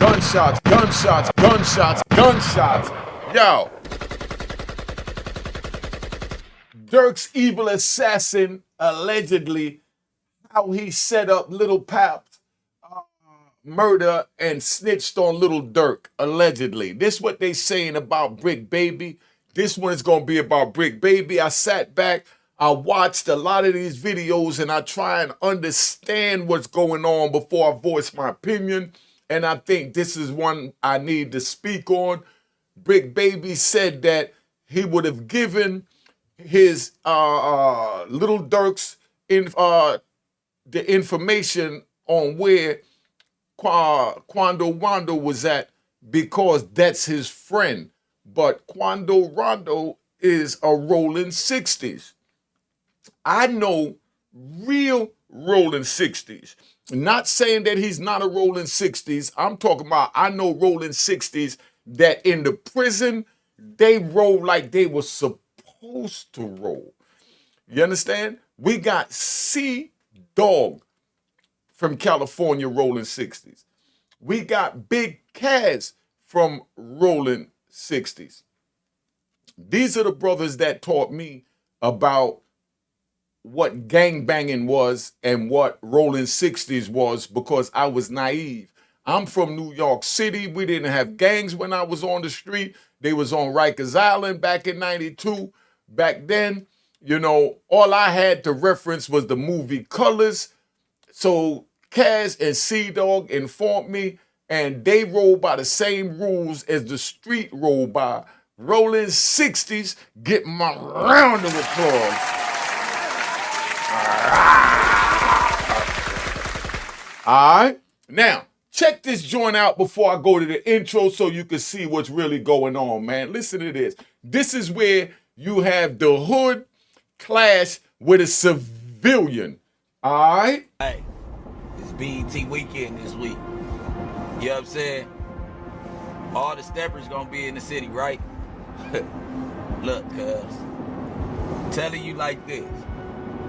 Gunshots, gunshots, gunshots, gunshots. Yo. Durk's evil assassin, allegedly, how he set up Lil Pap's murder and snitched on Lil Durk, allegedly. This what they saying about Brick Baby. This one is going to be about Brick Baby. I sat back, I watched a lot of these videos, and I try and understand what's going on before I voice my opinion. And I think this is one I need to speak on. Brick Baby said that he would have given his Lil Durk's the information on where Quando Rondo was at because that's his friend. But Quando Rondo is a rolling 60s. I know real rolling 60s. Not saying that he's not a rolling 60s. I'm talking about I know rolling 60s that in the prison, they roll like they were supposed to roll. You understand? We got C-Dog from California rolling 60s. We got Big Kaz from rolling 60s. These are the brothers that taught me about what gangbanging was and what rolling 60s was because I was naive. I'm from New York City. We didn't have gangs when I was on the street. They was on Rikers Island back in 92. Back then, you know, all I had to reference was the movie Colors. So Kaz and C-Dog informed me, and they roll by the same rules as the street roll by. Rolling 60s, get my round of applause. All right, now check this joint out before I go to the intro so you can see what's really going on, man. Listen to this. This is where you have the hood clash with a civilian. All right? Hey, it's BET weekend this week. You know what I'm saying? All the steppers gonna be in the city, right? Look, cuz, telling you like this.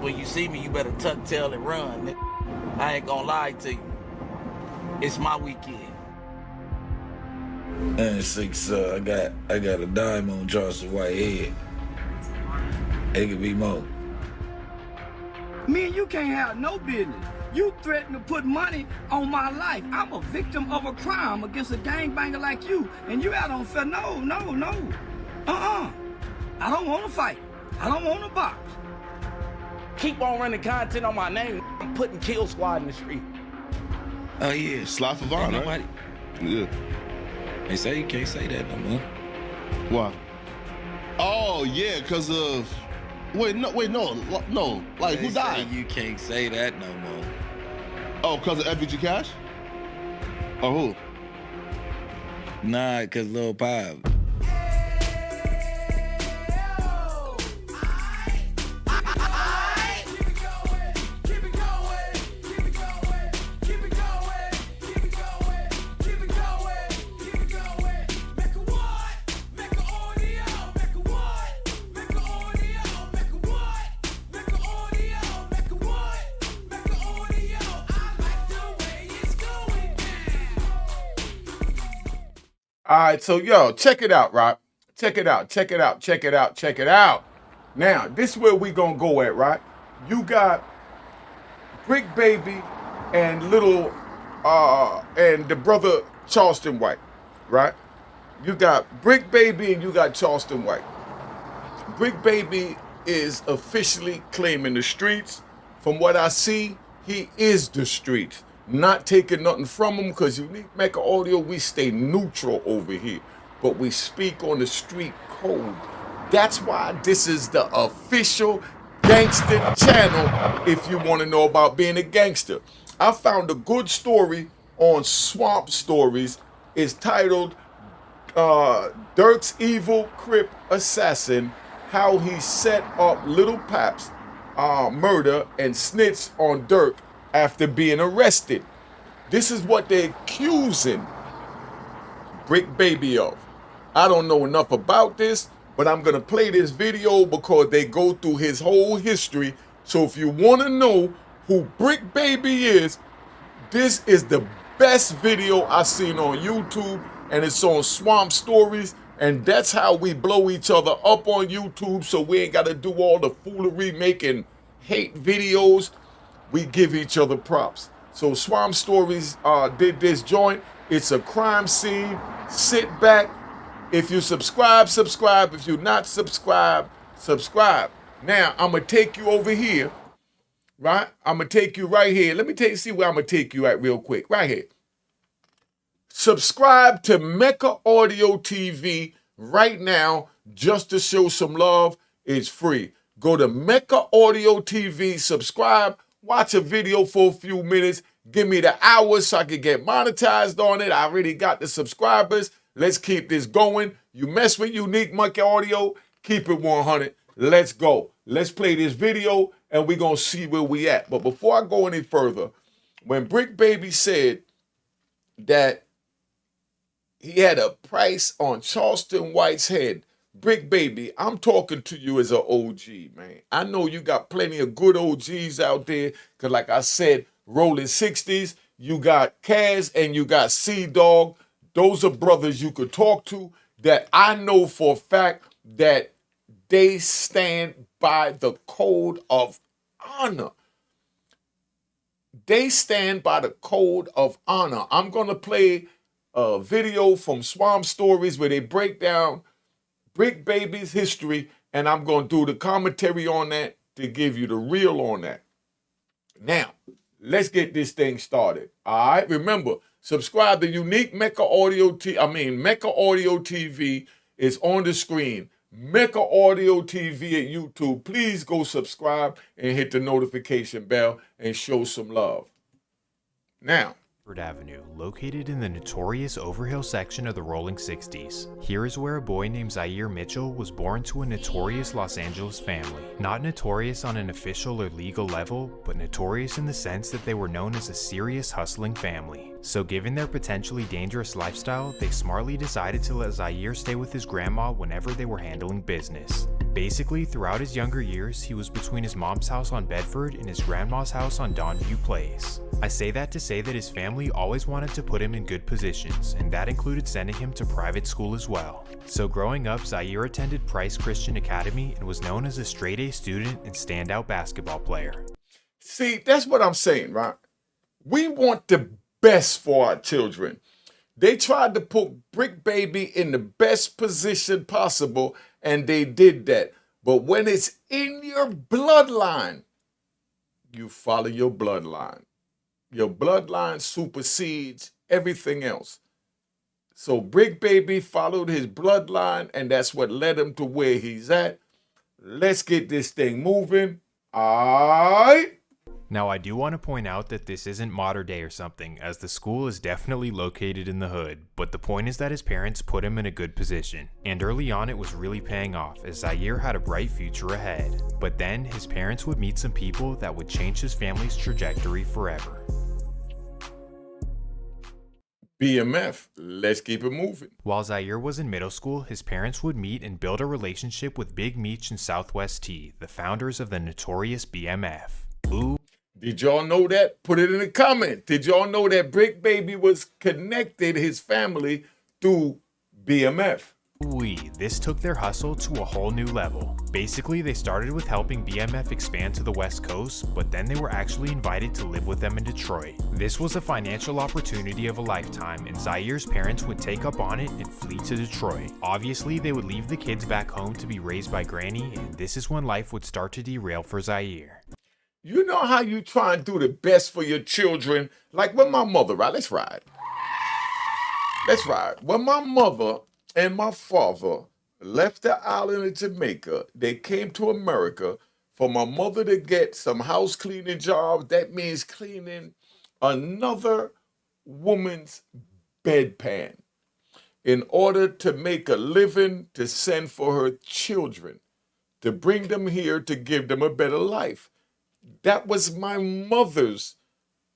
When you see me, you better tuck tail and run, nigga. I ain't gonna lie to you. It's my weekend. And six, I got a dime on Charleston Whitehead. It could be more. Me and you can't have no business. You threaten to put money on my life. I'm a victim of a crime against a gangbanger like you, and you out on fair. No. I don't want to fight. I don't want to box. Keep on running content on my name. I'm putting Kill Squad in the street. Oh yeah, Slap for Vaughn, right? Yeah. They say you can't say that no more. Why? Oh yeah, because of no. Like They who died? say you can't say that no more. Oh, because of 𝐓𝐘𝐿? Or who? Nah, cause Lil Pop. All right, so yo, check it out, right? Check it out. Now, this is where we gonna go at, right? You got Brick Baby and and the brother Charleston White, right? You got Brick Baby and you got Charleston White. Brick Baby is officially claiming the streets. From what I see, he is the streets. Not taking nothing from him, because unique.m.hall, we stay neutral over here. But we speak on the street code. That's why this is the official gangster channel if you want to know about being a gangster. I found a good story on Swamp Stories. It's titled Durk's Evil Crip Assassin, How He Set Up Lil Pap's Murder and Snitched on Durk after being arrested. This is what they're accusing Brick Baby of. I don't know enough about this, but I'm gonna play this video because they go through his whole history. So if you wanna know who Brick Baby is, this is the best video I seen on YouTube, and it's on Swamp Stories, and that's how we blow each other up on YouTube, so we ain't gotta do all the foolery making hate videos. We give each other props. So Swamp Stories did this joint. It's a crime scene. Sit back. If you subscribe, subscribe. If you're not subscribed, subscribe. Now, I'm going to take you over here, right? I'm going to take you right here. Let me see where I'm going to take you at real quick. Right here. Subscribe to Mecca Audio TV right now just to show some love. It's free. Go to Mecca Audio TV, subscribe, watch a video for a few minutes. Give me the hours so I can get monetized on it. I already got the subscribers. Let's keep this going. You mess with Unique Monkey Audio, keep it 100. Let's go. Let's play this video and we're going to see where we at. But before I go any further, when Brick Baby said that he had a price on Charleston White's head, Brick Baby, I'm talking to you as an OG, man. I know you got plenty of good OGs out there because like I said, rolling 60s, you got Kaz and you got C-Dog. Those are brothers you could talk to that I know for a fact that they stand by the code of honor. They stand by the code of honor. I'm going to play a video from Swamp Stories where they break down Brick Baby's history, and I'm going to do the commentary on that to give you the real on that. Now, let's get this thing started. All right, remember, subscribe to Unique Mecca Audio Mecca Audio TV is on the screen. Mecca Audio TV at YouTube. Please go subscribe and hit the notification bell and show some love. Now, Avenue, located in the notorious Overhill section of the rolling 60s. Here is where a boy named Zaire Mitchell was born to a notorious Los Angeles family. Not notorious on an official or legal level, but notorious in the sense that they were known as a serious hustling family. So given their potentially dangerous lifestyle, they smartly decided to let Zaire stay with his grandma whenever they were handling business. Basically, throughout his younger years, he was between his mom's house on Bedford and his grandma's house on Donview Place. I say that to say that his family always wanted to put him in good positions, and that included sending him to private school as well. So growing up, Zaire attended Price Christian Academy and was known as a straight-A student and standout basketball player. See, that's what I'm saying, right? We want the best for our children. They tried to put Brick Baby in the best position possible, and they did that. But when it's in your bloodline, you follow your bloodline. Your bloodline supersedes everything else. So Brick Baby followed his bloodline, and that's what led him to where he's at. Let's get this thing moving. All right. Now I do want to point out that this isn't modern day or something, as the school is definitely located in the hood, but the point is that his parents put him in a good position. And early on it was really paying off, as Zaire had a bright future ahead. But then his parents would meet some people that would change his family's trajectory forever. BMF, let's keep it moving. While Zaire was in middle school, his parents would meet and build a relationship with Big Meech and Southwest T, the founders of the notorious BMF. Ooh. Did y'all know that? Put it in the comment. Did y'all know that Brick Baby was connected, his family, through BMF? This took their hustle to a whole new level. Basically, they started with helping BMF expand to the West Coast, but then they were actually invited to live with them in Detroit. This was a financial opportunity of a lifetime, and Zaire's parents would take up on it and flee to Detroit. Obviously, they would leave the kids back home to be raised by Granny, and this is when life would start to derail for Zaire. You know how you try and do the best for your children? Like when my mother, right? Let's ride. Let's ride. When my mother and my father left the island of Jamaica, they came to America for my mother to get some house cleaning jobs. That means cleaning another woman's bedpan in order to make a living to send for her children, to bring them here to give them a better life. That was my mother's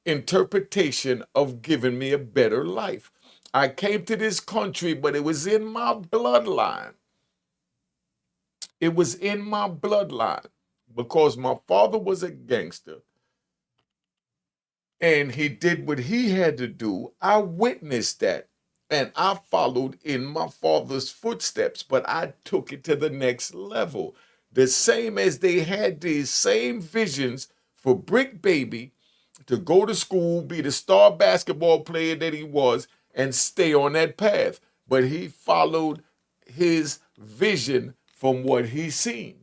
interpretation of giving me a better life. I came to this country, but it was in my bloodline. It was in my bloodline because my father was a gangster. and he did what he had to do. I witnessed that. And I followed in my father's footsteps, but I took it to the next level. The same as they had these same visions for Brick Baby to go to school, be the star basketball player that he was, and stay on that path. But he followed his vision from what he seen.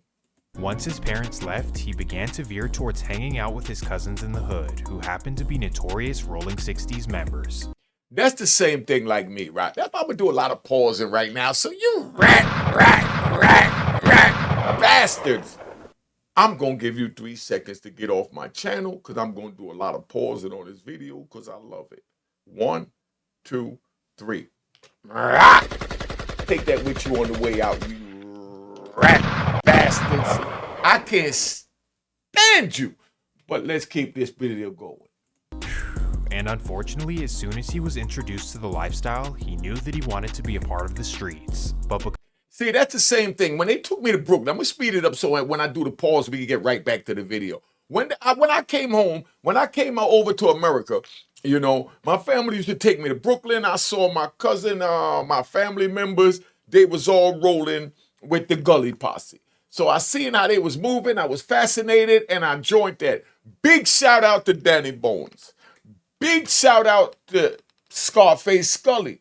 Once his parents left, he began to veer towards hanging out with his cousins in the hood, who happened to be notorious Rolling 60s members. That's the same thing like me, right? That's why I'm gonna do a lot of pausing right now. So you rat bastards. I'm gonna give you 3 seconds to get off my channel because I'm gonna do a lot of pausing on this video because I love it. 1, 2, 3. Take that with you on the way out, you rat bastards. I can't stand you. But let's keep this video going. And unfortunately, as soon as he was introduced to the lifestyle, he knew that he wanted to be a part of the streets. See, that's the same thing. When they took me to Brooklyn, I'm gonna speed it up so when I do the pause, we can get right back to the video. When I came home, when I came over to America, you know, my family used to take me to Brooklyn. I saw my cousin, my family members. They was all rolling with the Gully Posse. So I seen how they was moving. I was fascinated, and I joined that. Big shout out to Danny Bones. Big shout out to Scarface Scully.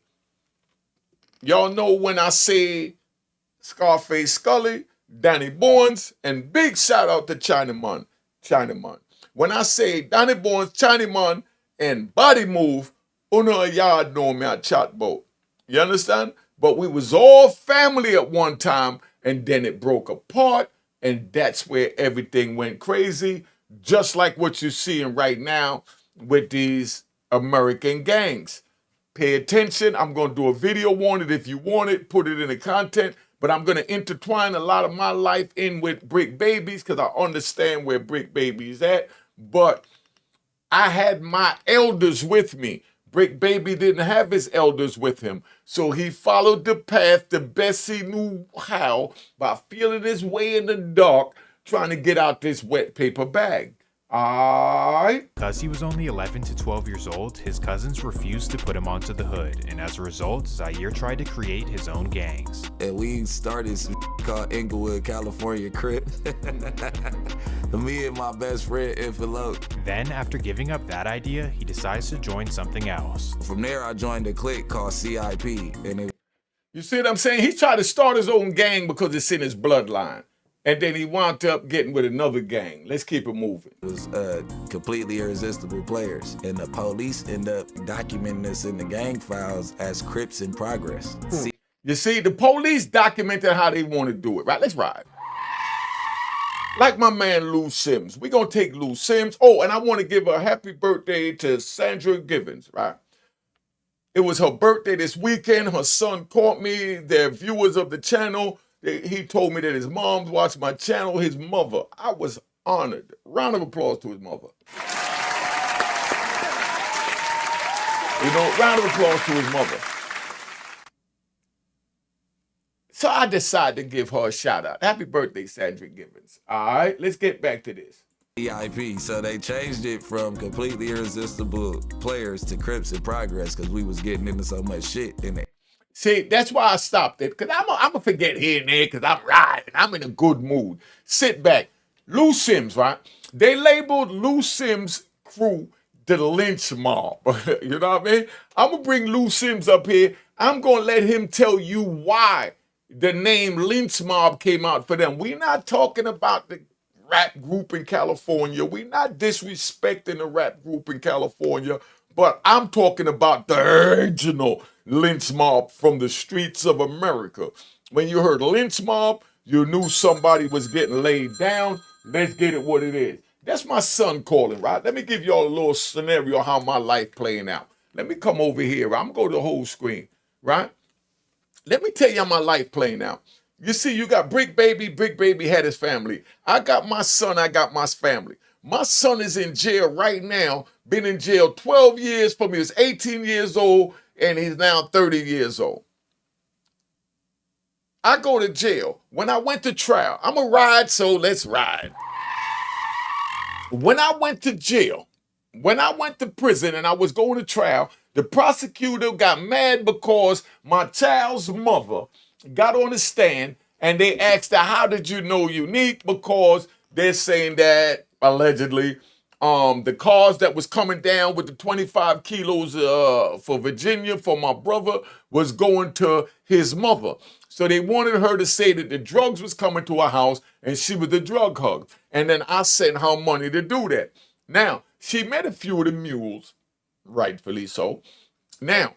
Y'all know when I say Scarface Scully, Danny Bones, and big shout out to Chinaman. When I say Danny Bones, Chinaman, and Body Move, uno yard know me at chat boat. You understand? But we was all family at one time, and then it broke apart, and that's where everything went crazy, just like what you're seeing right now with these American gangs. Pay attention. I'm going to do a video on it if you want it. Put it in the content. But I'm going to intertwine a lot of my life in with Brick Babies because I understand where Brick Baby's at. But I had my elders with me. Brick Baby didn't have his elders with him. So he followed the path the best he knew how by feeling his way in the dark, trying to get out this wet paper bag. Because he was only 11 to 12 years old, his cousins refused to put him onto the hood, and as a result, Zaire tried to create his own gangs. And we started some called Inglewood, California Crip. Me and my best friend, 𝐓𝐿𝐒. Then, after giving up that idea, he decides to join something else. From there, I joined a clique called CIP. And you see what I'm saying? He tried to start his own gang because it's in his bloodline. And then he wound up getting with another gang. Let's keep it moving. It was completely irresistible players. And the police end up documenting us in the gang files as Crips in progress. You see, the police documented how they want to do it, right? Let's ride. Like my man Lou Sims. We're going to take Lou Sims. Oh, and I want to give a happy birthday to Sandra Givens, right? It was her birthday this weekend. Her son caught me. They're viewers of the channel. He told me that his mom's watched my channel, his mother. I was honored. Round of applause to his mother. You know, round of applause to his mother. So I decided to give her a shout out. Happy birthday, Sandra Givens. All right, let's get back to this. CIP, so they changed it from completely irresistible players to Crips in progress because we was getting into so much shit in it. See, that's why I stopped it, because I'm going to forget here and there because I'm riding. I'm in a good mood. Sit back. Lou Sims, right? They labeled Lou Sims' crew the lynch mob. You know what I mean? I'm going to bring Lou Sims up here. I'm going to let him tell you why the name lynch mob came out for them. We're not talking about the rap group in California. We're not disrespecting the rap group in California. But I'm talking about the original lynch mob from the streets of America. When you heard lynch mob, you knew somebody was getting laid down. Let's get it what it is. That's my son calling, right? Let me give y'all a little scenario of how my life playing out. Let me come over here. I'm going to go to the whole screen, right? Let me tell you how my life playing out. You see, you got Brick Baby. Brick Baby had his family. I got my son. I got my family. My son is in jail right now, been in jail 12 years from he was 18 years old, and he's now 30 years old. I go to jail. When I went to trial, I'm a ride, so let's ride. When I went to jail, when I went to prison and I was going to trial, the prosecutor got mad because my child's mother got on the stand and they asked her, how did you know Unique? Because they're saying that allegedly the cars that was coming down with the 25 kilos for Virginia for my brother was going to his mother. So they wanted her to say that the drugs was coming to her house and she was the drug hug. And then I sent her money to do that. Now, she met a few of the mules, rightfully so. Now,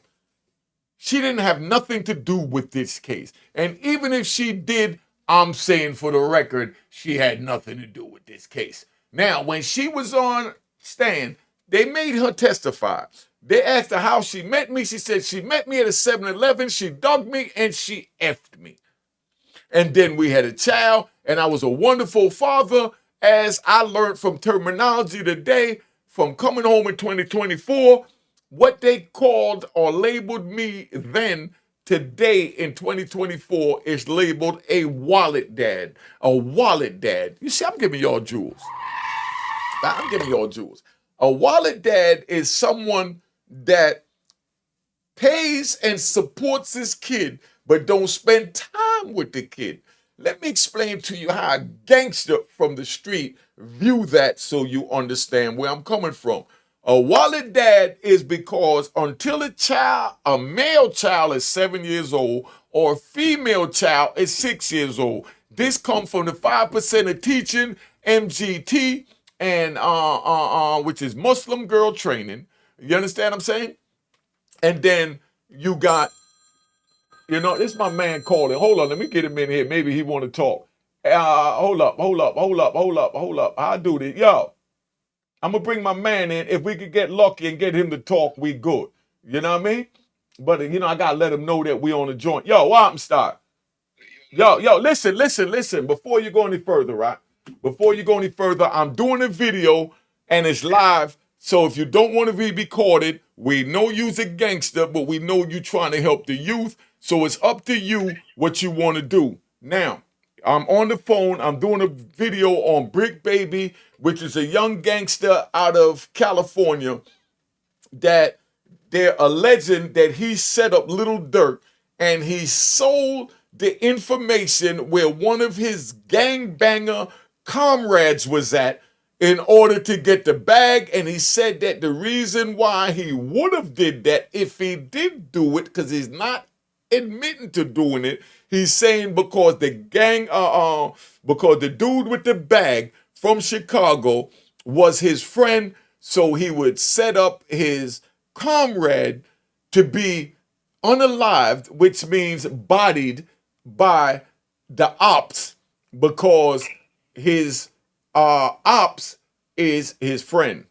she didn't have nothing to do with this case. And even if she did, I'm saying for the record, she had nothing to do with this case. Now, when she was on stand, they made her testify. They asked her how she met me. She said she met me at a 7-Eleven, she dug me, and she effed me. And then we had a child, and I was a wonderful father, as I learned from terminology today, from coming home in 2024, what they called or labeled me then, today in 2024, is labeled a wallet dad. A wallet dad. You see, I'm giving y'all jewels. I'm giving y'all jewels. A wallet dad is someone that pays and supports his kid, but don't spend time with the kid. Let me explain to you how a gangster from the street view that so you understand where I'm coming from. A wallet dad is because until a male child is 7 years old or a female child is 6 years old, this comes from the 5% of teaching, MGT, and which is Muslim girl training. You understand what I'm saying? And then you got, this is my man calling. Hold on, let me get him in here. Maybe he want to talk. Hold up. I'll do this. Yo, I'm going to bring my man in. If we could get lucky and get him to talk, we good. You know what I mean? But, I got to let him know that we on the joint. Yo, what happened, Star? Yo, listen. Before you go any further, right? Before you go any further, I'm doing a video and it's live. So if you don't want to be recorded, we know you's a gangster, but we know you trying to help the youth. So it's up to you what you want to do. Now, I'm on the phone. I'm doing a video on Brick Baby, which is a young gangster out of California that they're alleging that he set up Lil Durk and he sold the information where one of his gangbanger comrades was at in order to get the bag. And he said that the reason why he would have did that if he did do it, because he's not admitting to doing it, he's saying because the because the dude with the bag from Chicago was his friend, so he would set up his comrade to be unalived, which means bodied by the ops, because his ops is his friend,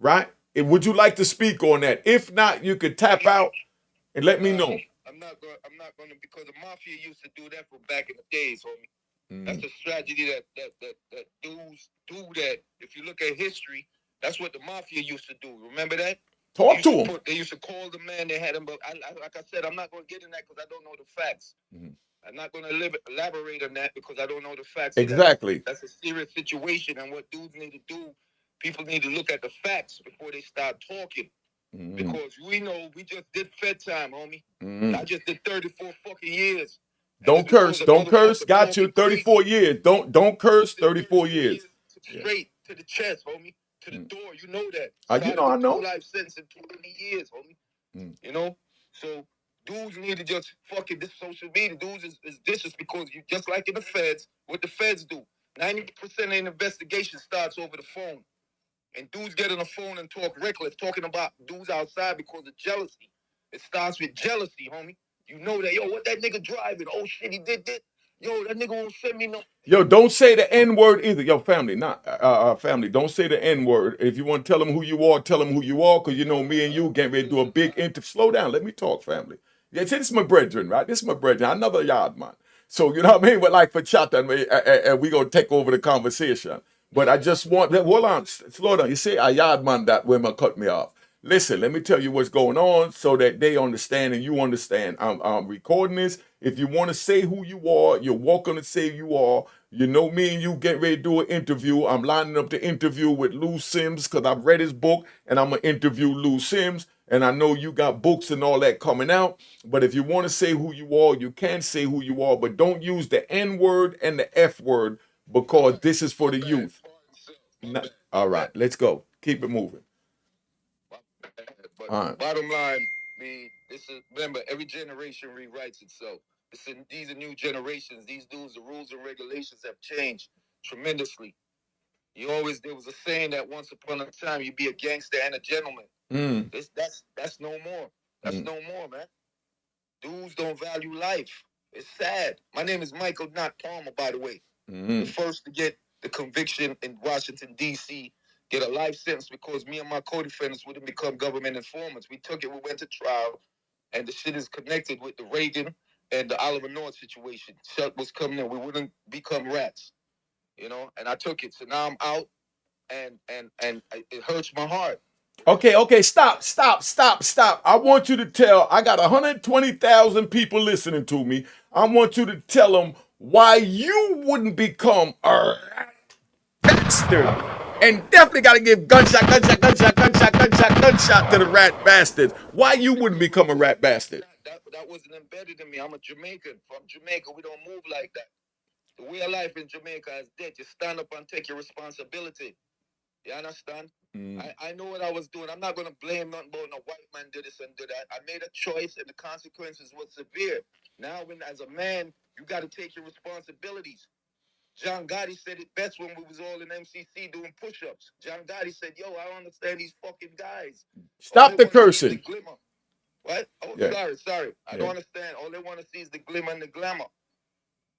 right? And would you like to speak on that? If not, you could tap out and let me know. I'm not going to, because the mafia used to do that from back in the days, homie. That's a strategy that dudes do that. If you look at history, that's what the mafia used to do. Remember that? Talk to him. They used to call the man. They had him, but like I said, I'm not going to get in that because I don't know the facts. I'm not going to elaborate on that because I don't know the facts. Exactly. That's a serious situation, and what dudes need to do, people need to look at the facts before they start talking. Because we know we just did Fed time, homie. I just did 34 fucking years. Don't curse. Got you. 34 years. Don't curse. 34 years. Straight to the chest, homie. To the door. You know that. I know. Life sentence in 20 years, homie. So dudes need to just fucking this social media. Dudes is vicious because you just like in the feds, what the feds do. 90% of the investigation starts over the phone. And dudes get on the phone and talk reckless, talking about dudes outside because of jealousy. It starts with jealousy, homie. You know that, yo, what that nigga driving? Oh, shit, he did this. Yo, that nigga won't send me no... Yo, don't say the N-word either. Yo, family, family, don't say the N-word. If you want to tell them who you are, tell them who you are, because you know me and you getting ready to do a big Slow down, let me talk, family. Yeah, see, this is my brethren, right? This is my brethren, another yard man. So, you know what I mean? But like for chat, and we going to take over the conversation. But I just want, hold on, slow down. You say a yard man that women cut me off. Listen, let me tell you what's going on so that they understand and you understand. I'm recording this. If you want to say who you are, you're welcome to say you are. You know me and you get ready to do an interview. I'm lining up the interview with Lou Sims because I've read his book and I'm going to interview Lou Sims. And I know you got books and all that coming out. But if you want to say who you are, you can say who you are. But don't use the N word and the F word because this is for the youth. All right, let's go. Keep it moving. But All right. bottom line, this is, remember, every generation rewrites itself. These are new generations. These dudes, the rules and regulations have changed tremendously. There was a saying that once upon a time you'd be a gangster and a gentleman. That's no more. That's no more, man. Dudes don't value life. It's sad. My name is Michael, not Palmer, by the way. The first to get the conviction in Washington, D.C., get a life sentence because me and my co-defendants wouldn't become government informants. We took it, we went to trial, and the shit is connected with the Reagan and the Oliver North situation. Chuck was coming in. We wouldn't become rats, you know? And I took it. So now I'm out, and it hurts my heart. Okay, stop. I want you to tell, I got 120,000 people listening to me. I want you to tell them why you wouldn't become a bastard. And definitely got to give gunshot to the rat bastards. Why you wouldn't become a rat bastard? That wasn't embedded in me. I'm a Jamaican. From Jamaica, we don't move like that. The way of life in Jamaica is dead. You stand up and take your responsibility. You understand? I know what I was doing. I'm not going to blame nothing about no white man did this and did that. I made a choice and the consequences were severe. Now, as a man, you got to take your responsibilities. John Gotti said it best when we was all in MCC doing push-ups. John Gotti said, yo, I don't understand these fucking guys. Stop the cursing. The glimmer. What? Oh, yeah. Sorry. I don't understand. All they want to see is the glimmer and the glamour.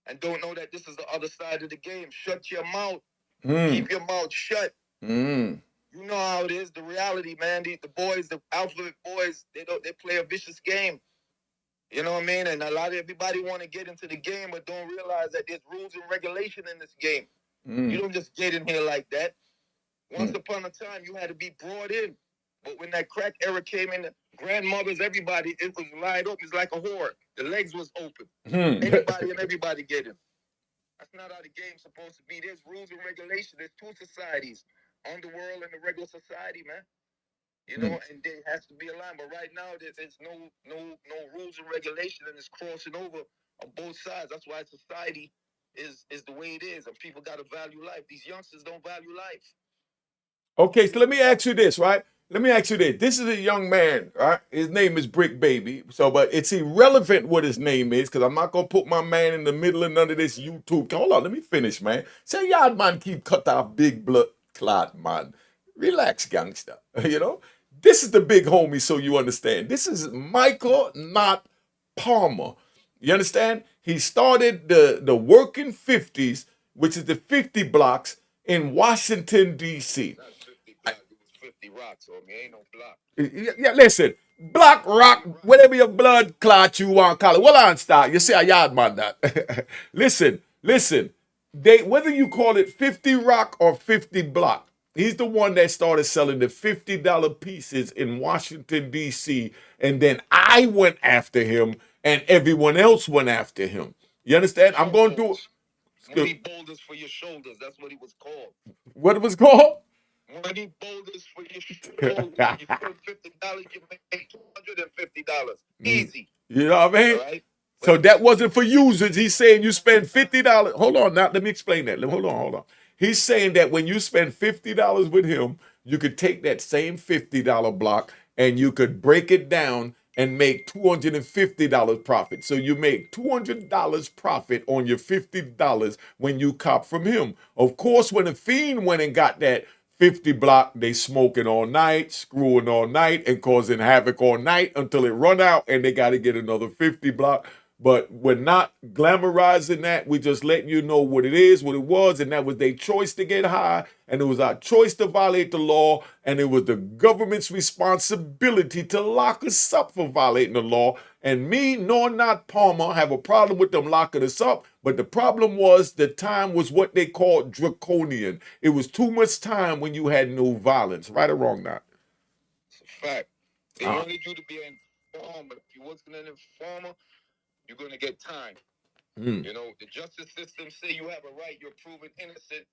And don't know that this is the other side of the game. Shut your mouth. Keep your mouth shut. You know how it is. The reality, man. The boys, the alphabet boys, they play a vicious game. You know what I mean? And everybody want to get into the game, but don't realize that there's rules and regulation in this game. You don't just get in here like that. Once upon a time, you had to be brought in. But when that crack era came in, the grandmothers, everybody, it was lined up. It's like a whore. The legs was open. Anybody and everybody get in. That's not how the game's supposed to be. There's rules and regulations. There's two societies, underworld and the regular society, man. You know, and there has to be a line. But right now, there's no rules and regulation, and it's crossing over on both sides. That's why society is the way it is, and people got to value life. These youngsters don't value life. Okay, so let me ask you this, right? Let me ask you this. This is a young man, right? His name is Brick Baby. So, but it's irrelevant what his name is, because I'm not going to put my man in the middle of none of this YouTube. Hold on, let me finish, man. Say, y'all, man, keep cut off big blood clot, man. Relax, gangster. You know? This is the big homie, so you understand. This is Michael, not Palmer. You understand? He started the working 50s, which is the 50 blocks in Washington, D.C. It was 50 rocks on me. Ain't no block. Yeah, listen. Block, rock, whatever your blood clot you want to call it. Well, on start. You see a yard man that. listen. Whether you call it 50 rock or 50 block, he's the one that started selling the $50 pieces in Washington, D.C. And then I went after him and everyone else went after him. You understand? I'm going to do Money boulders for your shoulders. That's what he was called. What it was called? Money boulders for your shoulders. You spend $50, you make $250. Easy. You know what I mean? All right? So that wasn't for users. He's saying you spend $50. Hold on now. Let me explain that. Hold on. He's saying that when you spend $50 with him, you could take that same $50 block and you could break it down and make $250 profit. So you make $200 profit on your $50 when you cop from him. Of course, when a fiend went and got that 50 block, they smoking all night, screwing all night, and causing havoc all night until it run out and they got to get another 50 block. But we're not glamorizing that. We're just letting you know what it is, what it was, and that was their choice to get high, and it was our choice to violate the law, and it was the government's responsibility to lock us up for violating the law. And me, nor not Palmer, have a problem with them locking us up, but the problem was the time was what they called draconian. It was too much time when you had no violence. Right or wrong, not? It's a fact. They wanted you to be an informer. If you wasn't an informer, you're going to get time. You know, the justice system say you have a right, you're proven innocent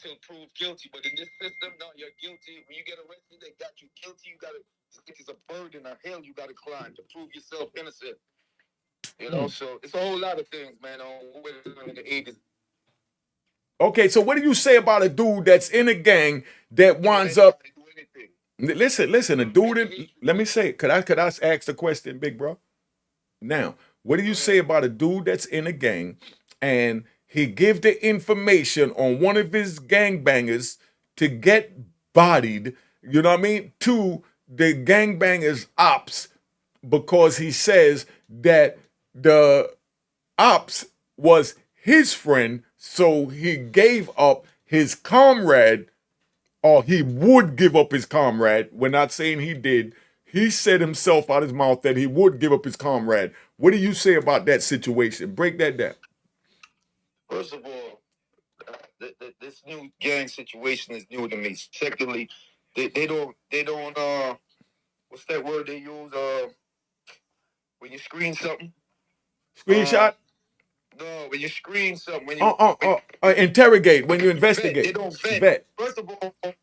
till proved guilty. But in this system, no, you're guilty. When you get arrested, they got you guilty. You gotta, it's a burden, a hill you gotta climb to prove yourself innocent. You know, so it's a whole lot of things, man, on what it's in the 80s. Okay, so what do you say about a dude that's in a gang that winds up? Listen, a dude in, let me say, could I ask the question, big bro? Now, what do you say about a dude that's in a gang and he give the information on one of his gangbangers to get bodied, you know what I mean, to the gangbangers ops because he says that the ops was his friend, so he gave up his comrade, or he would give up his comrade. We're not saying he did. He said himself out his mouth that he would give up his comrade. What do you say about that situation? Break that down. First of all, this new gang situation is new to me. Secondly, they don't what's that word they use when you screen something? Screenshot? No, when you screen something, when you interrogate, when you investigate. They don't vet. First of all, 5%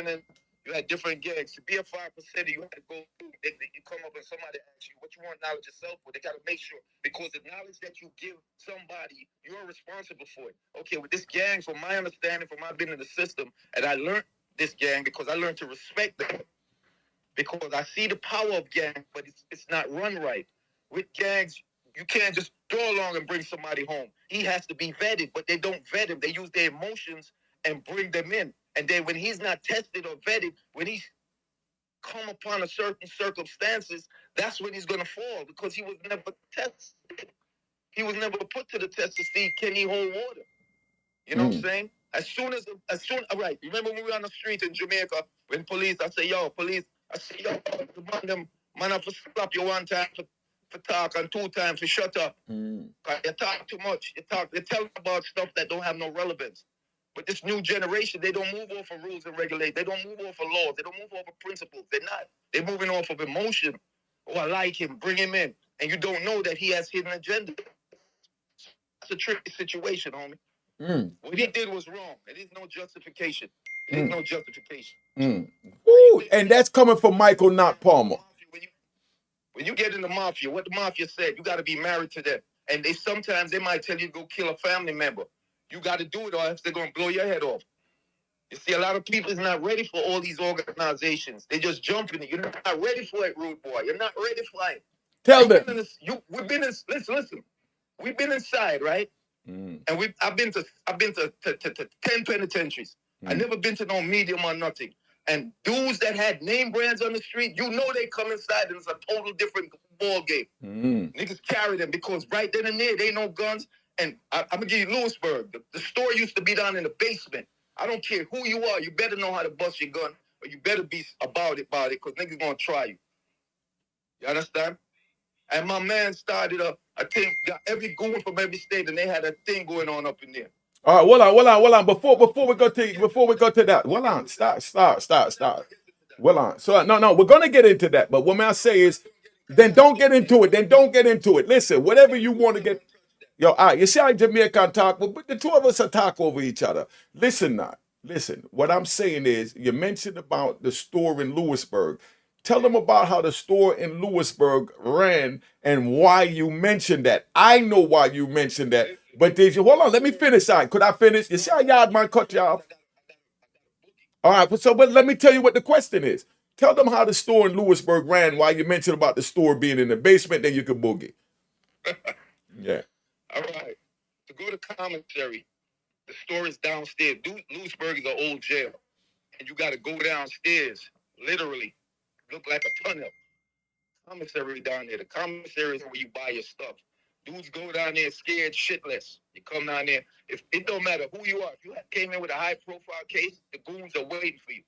and you had different gangs. To be a 5%, you had to go through. You come up and somebody asks you what you want knowledge yourself for. They got to make sure, because the knowledge that you give somebody, you're responsible for it. Okay, with this gang, from my understanding, from my being in the system, and I learned this gang because I learned to respect them. Because I see the power of gangs, but it's not run right. With gangs, you can't just go along and bring somebody home. He has to be vetted, but they don't vet him. They use their emotions and bring them in. And then when he's not tested or vetted, when he's come upon a certain circumstances, that's when he's gonna fall, because he was never tested. He was never put to the test to see, can he hold water? You know what I'm saying? All right, remember when we were on the street in Jamaica, when police, I say, yo, man, I for slap you one time for talk and two times for shut up. Cause you talk too much. You tell about stuff that don't have no relevance. But this new generation, they don't move off of rules and regulations. They don't move off of laws. They don't move off of principles. They're not. They're moving off of emotion. Oh, I like him. Bring him in. And you don't know that he has hidden agenda. It's a tricky situation, homie. What he did was wrong. It is no justification. It is no justification. Ooh, and that's coming from Michael, not Palmer. When you get in the mafia, what the mafia said, you got to be married to them. And sometimes they might tell you to go kill a family member. You got to do it, or else they're going to blow your head off. You see, a lot of people is not ready for all these organizations. They just jump in it. You're not ready for it, rude boy. You're not ready for it. Tell them. Listen. We've been inside, right? And I've been to 10 penitentiaries. I never been to no medium or nothing. And dudes that had name brands on the street, you know they come inside and it's a total different ball game. Niggas carry them because right then and there, they ain't no guns. And I'm gonna give you Lewisburg. The store used to be down in the basement. I don't care who you are, you better know how to bust your gun, or you better be about it, because niggas gonna try you. You understand? And my man started I think got every goon from every state, and they had a thing going on up in there. All right, hold on. Before we go to that, hold on. Stop. Hold on. So no, we're gonna get into that. But what I say is, then don't get into it. Listen, whatever you want to get. Yo, all right, you see how Jamaican talk, but the two of us are talk over each other. Listen now. Listen, what I'm saying is, you mentioned about the store in Lewisburg. Tell them about how the store in Lewisburg ran and why you mentioned that. I know why you mentioned that, but did you? Hold on, let me finish. Could I finish? You see how Yardman cut you off? All right, but let me tell you what the question is. Tell them how the store in Lewisburg ran, why you mentioned about the store being in the basement, then you could boogie. Yeah. All right. To go to commissary, the store is downstairs. Lewisburg is an old jail. And you got to go downstairs, literally. Look like a tunnel. Commissary down there. The commissary is where you buy your stuff. Dudes go down there scared shitless. You come down there. If it don't matter who you are. If you came in with a high profile case, the goons are waiting for you.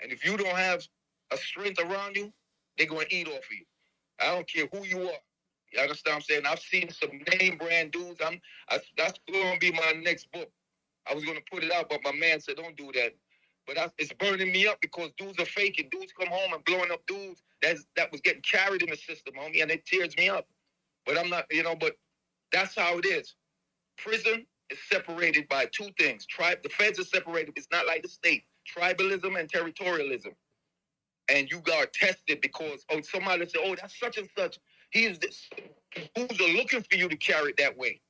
And if you don't have a strength around you, they're going to eat off of you. I don't care who you are. You understand what I'm saying? I've seen some name brand dudes. That's going to be my next book. I was going to put it out, but my man said, don't do that. But it's burning me up because dudes are faking. Dudes come home and blowing up dudes that was getting carried in the system, homie, and it tears me up. But I'm not, you know, but that's how it is. Prison is separated by two things. The feds are separated. It's not like the state. Tribalism and territorialism. And you got tested because, oh, somebody said, oh, that's such and such. He's this. Dudes are looking for you to carry it that way.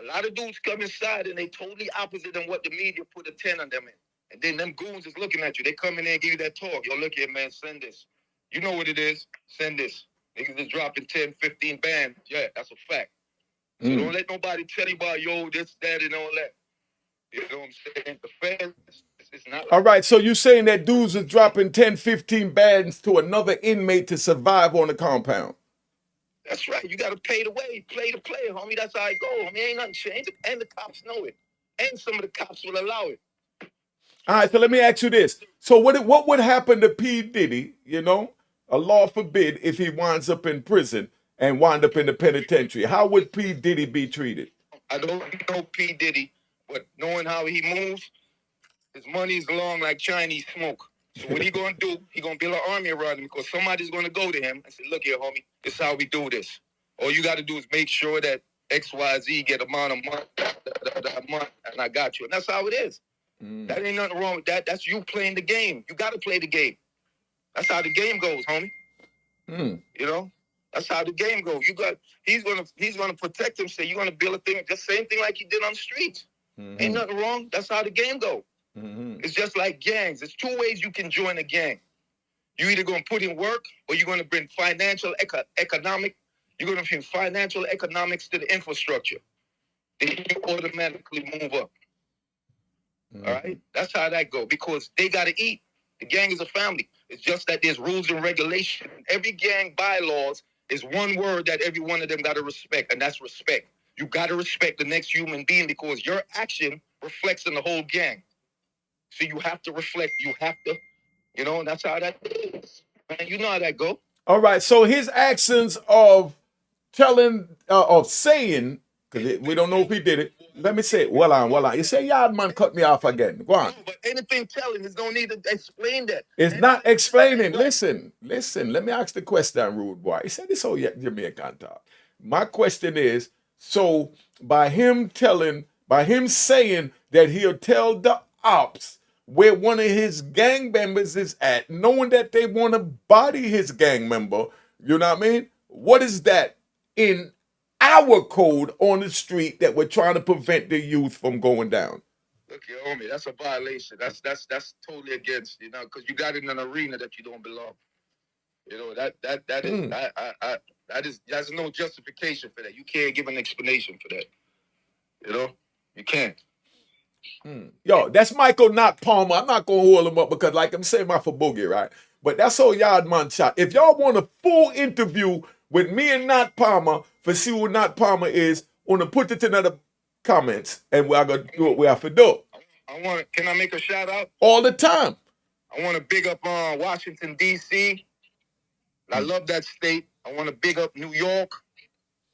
A lot of dudes come inside and they totally opposite than what the media put a 10 on them in. And then them goons is looking at you. They come in there and give you that talk. Yo, look here, man, send this. You know what it is. Send this. Niggas is dropping 10, 15 bands. Yeah, that's a fact. So don't let nobody tell you about, yo, this, that, and all that. You know what I'm saying? The fans, it's not like All right, so you saying that dudes are dropping 10, 15 bands to another inmate to survive on the compound? That's right. You got to pay the way, play the play, homie. That's how it go. Homie, ain't nothing changed. And the cops know it. And some of the cops will allow it. All right, so let me ask you this. So what would happen to P. Diddy, you know, Allah forbid, if he winds up in prison and wind up in the penitentiary? How would P. Diddy be treated? I don't know P. Diddy, but knowing how he moves, his money's long like Chinese smoke. So what he gonna do? He gonna build an army around him because somebody's gonna go to him and say, "Look here, homie, this is how we do this. All you got to do is make sure that XYZ get amount of money, and I got you." And that's how it is. That ain't nothing wrong with that. That's you playing the game. You got to play the game. That's how the game goes, homie. You know, that's how the game goes. He's gonna protect himself. You're gonna build a thing, just same thing like he did on the streets. Ain't nothing wrong. That's how the game goes. It's just like gangs. There's two ways you can join a gang. You either gonna put in work or you're gonna bring financial economic. You're gonna bring financial economics to the infrastructure. Then you automatically move up. All right, that's how that go because they gotta eat. The gang is a family. It's just that there's rules and regulations. Every gang bylaws is one word that every one of them gotta respect, and that's respect. You gotta respect the next human being because your action reflects in the whole gang. So you have to reflect. You have to, you know, and that's how that is. Man, you know how that go. All right, so his actions of saying, because we don't know if he did it. Let me say it. Well on. You say, Yard man cut me off again. Go on. No, but anything telling, there's no need to explain that. It's not explaining. Listen. Let me ask the question, rude boy. He said this whole Jamaican talk. My question is, so by him saying that he'll tell the ops where one of his gang members is at, knowing that they want to body his gang member, you know what I mean? What is that in our code on the street that we're trying to prevent the youth from going down? Look, you homie, that's a violation. That's totally against, you know, because you got in an arena that you don't belong. You know, that's no justification for that. You can't give an explanation for that. You know, you can't. Yo, that's Michael, not Palmer. I'm not gonna hold him up because, like I'm saying, my for Boogie, right? But that's all Yard man shot. If y'all want a full interview with me and Not Palmer for see who Not Palmer is, wanna put it in the comments and we're gonna do what we have to do. Can I make a shout out? All the time. I want to big up Washington, D.C. I love that state. I want to big up New York.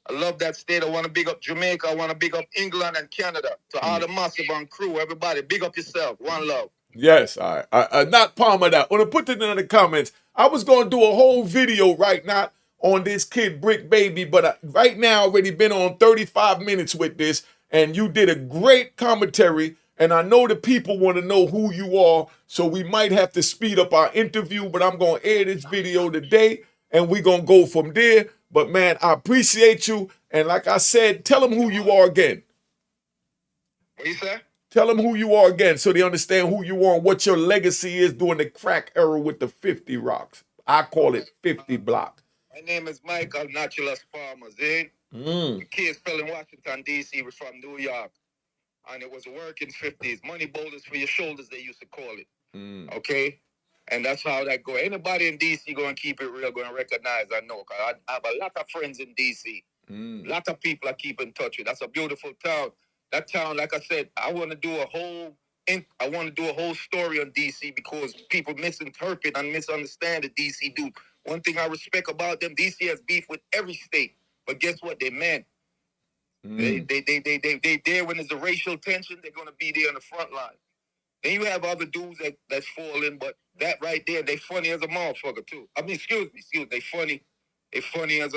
I love that state. I want to big up Jamaica. I want to big up England and Canada. To all the massive and crew, everybody, big up yourself. One love. Yes, all right. Not Palmer that. Want to put it in the comments. I was going to do a whole video right now on this kid, Brick Baby, but right now already been on 35 minutes with this, and you did a great commentary, and I know the people want to know who you are, so we might have to speed up our interview, but I'm going to air this video today, and we're going to go from there. But, man, I appreciate you, and like I said, tell them who you are again. What you say? Tell them who you are again so they understand who you are and what your legacy is during the crack era with the 50 rocks. I call it 50 block. My name is Michael Naturalist Palmer, Zane. The kids fell in Washington, D.C. We're from New York. And it was a working 50s. Money boulders for your shoulders, they used to call it. Okay? And that's how that go. Anybody in D.C. going to keep it real, going to recognize, I know. Cause I have a lot of friends in D.C. A lot of people I keep in touch with. That's a beautiful town. That town, like I said, I want to do a whole story on D.C. because people misinterpret and misunderstand the D.C. do. One thing I respect about them, D.C. has beef with every state. But guess what? They're men. They there when there's a racial tension, they're gonna be there on the front line. Then you have other dudes that's falling, but that right there, they funny as a motherfucker too. I mean, excuse me, they funny as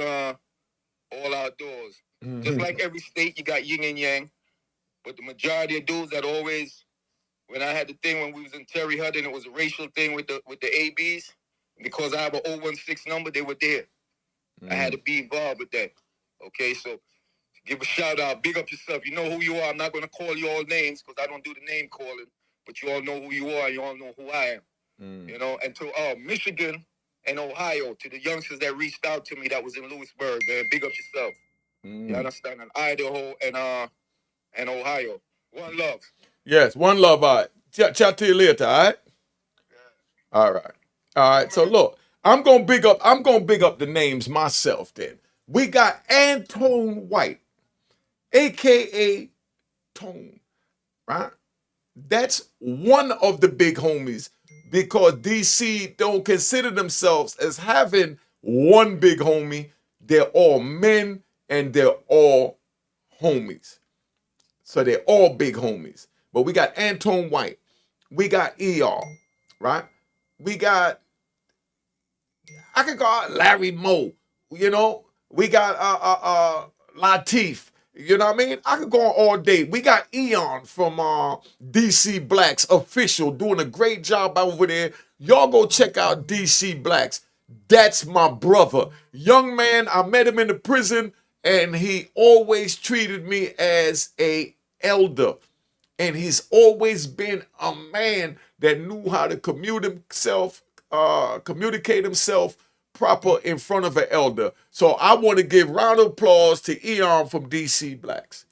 all outdoors. Just like every state, you got yin and yang. But the majority of dudes that always, when I had the thing when we was in Terry Hudson, it was a racial thing with the ABs. Because I have an 016 number, they were there. I had to be involved with that. Okay, so give a shout out, big up yourself. You know who you are. I'm not gonna call you all names because I don't do the name calling, but you all know who you are. You all know who I am. You know, and to Michigan and Ohio, to the youngsters that reached out to me that was in Lewisburg, man, big up yourself. You understand? And Idaho and Ohio. One love. Yes, one love. All right. Chat to you later. All right. Yeah. All right. All right. So look, I'm gonna big up the names myself. Then we got Antone White, aka Tone, right? That's one of the big homies because DC don't consider themselves as having one big homie. They're all men and they're all homies. So they're all big homies. But we got Antone White. We got ER, right? We got, I could call it Larry Moe, you know? We got Latif, you know what I mean? I could go on all day. We got Eon from DC Blacks Official doing a great job over there. Y'all go check out DC Blacks. That's my brother. Young man, I met him in the prison and he always treated me as a elder. And he's always been a man that knew how to communicate himself proper in front of an elder. So I want to give round of applause to Eon from DC Blacks.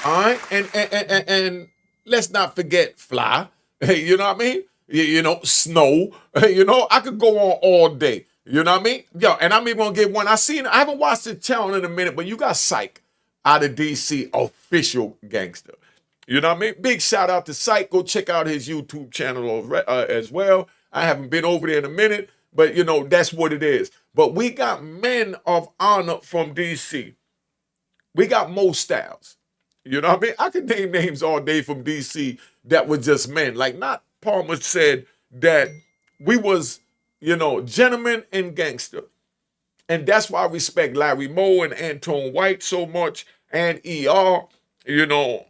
All right, and let's not forget Fly. You know what I mean? You know, Snow. You know, I could go on all day. You know what I mean? Yo, and I'm even gonna give one. I haven't watched the channel in a minute, but you got Psych out of DC, official gangster. You know what I mean? Big shout out to Psych. Go check out his YouTube channel as well. I haven't been over there in a minute, but you know, that's what it is. But we got men of honor from DC. We got Mo Styles. You know what I mean? I could name names all day from DC that were just men. Like, not Palmer said that we was, you know, gentlemen and gangster. And that's why I respect Larry Moe and Antone White so much and ER, you know,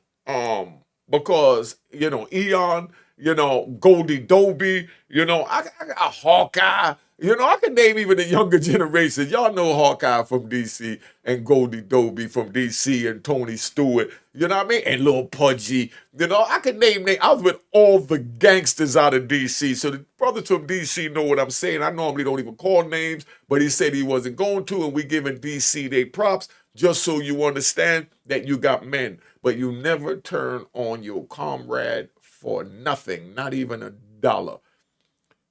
because, you know, Eon, you know, Goldie Dobie, you know, I got Hawkeye. You know, I can name even the younger generation. Y'all know Hawkeye from DC and Goldie Dobie from DC and Tony Stewart. You know what I mean? And Lil Pudgy. You know, I can name names. I was with all the gangsters out of DC. So the brothers from DC know what I'm saying. I normally don't even call names, but he said he wasn't going to, and we giving DC their props just so you understand that you got men. But you never turn on your comrade for nothing, not even $1.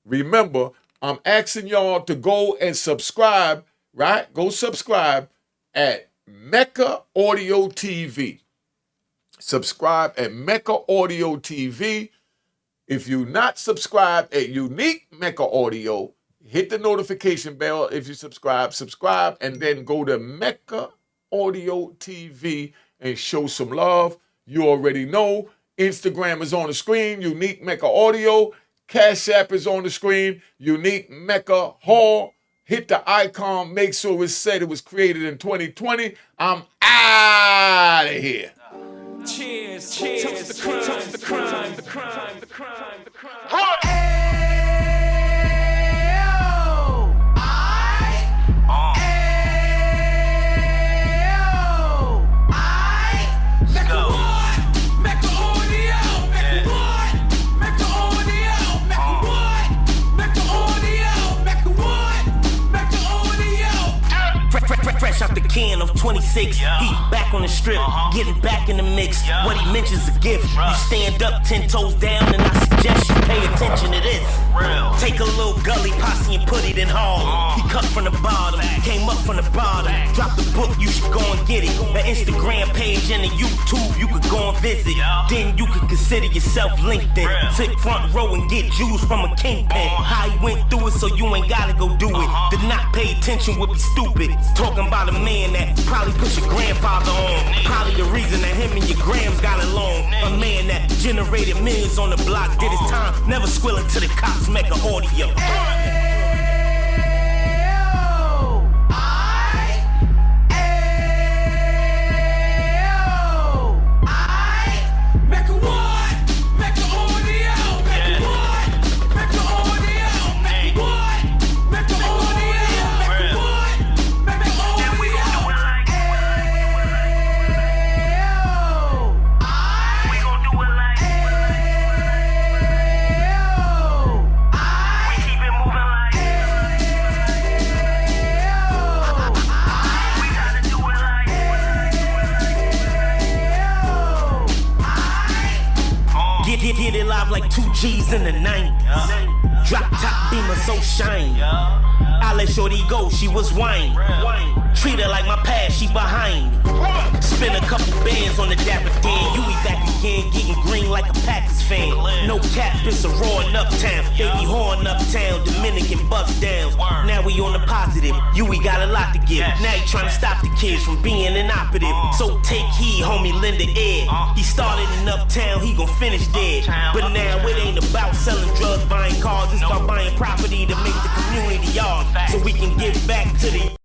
Remember, I'm asking y'all to go and subscribe, right? Go subscribe at Mecca Audio TV. Subscribe at Mecca Audio TV. If you're not subscribed at Unique Mecca Audio, hit the notification bell. If you subscribe, and then go to Mecca Audio TV and show some love. You already know. Instagram is on the screen, Unique Mecca Audio. Cash App is on the screen, Unique Mecca Hall. Hit the icon, make sure it's said it was created in 2020. I'm out of here. Cheers, cheers, toast the crime, toast the crime, the crime, the crime, the crime. Fresh out the can of 26, he back on the strip, getting back in the mix. What he mentions a gift. You stand up 10 toes down, and I suggest you pay attention to this. Take a little gully posse and put it in hall. He cut from the bottom, came up from the bottom. Drop the book, you should go and get it. The Instagram page and the YouTube, you could go and visit. Then you could consider yourself LinkedIn. Sit front row and get Jews from a kingpin. How he went through it, so you ain't gotta go do it. Did not pay attention would be stupid. Talking about a man that probably put your grandfather on. Probably the reason that him and your grams got along. A man that generated millions on the block, did his time, never squilling to the cops. is Mecca Audio. Get it live like 2 G's in the 90s. Drop top beamer so shiny. I let shorty go, she was whining. Treat her like my past, she behind me. Spend a couple bands on the dapper Dan. You be back again, getting green like a Packers fan. No cap, it's a roaring uptown. Baby horn uptown, Dominican bust downs. Now we on the positive, we got a lot to give. Now he trying to stop the kids from being inoperative. So take heed, homie, lend an ear. He started in uptown, he gon' finish dead. But now it ain't about selling drugs, buying cars. It's about buying property to make the community ours, so we can give back to the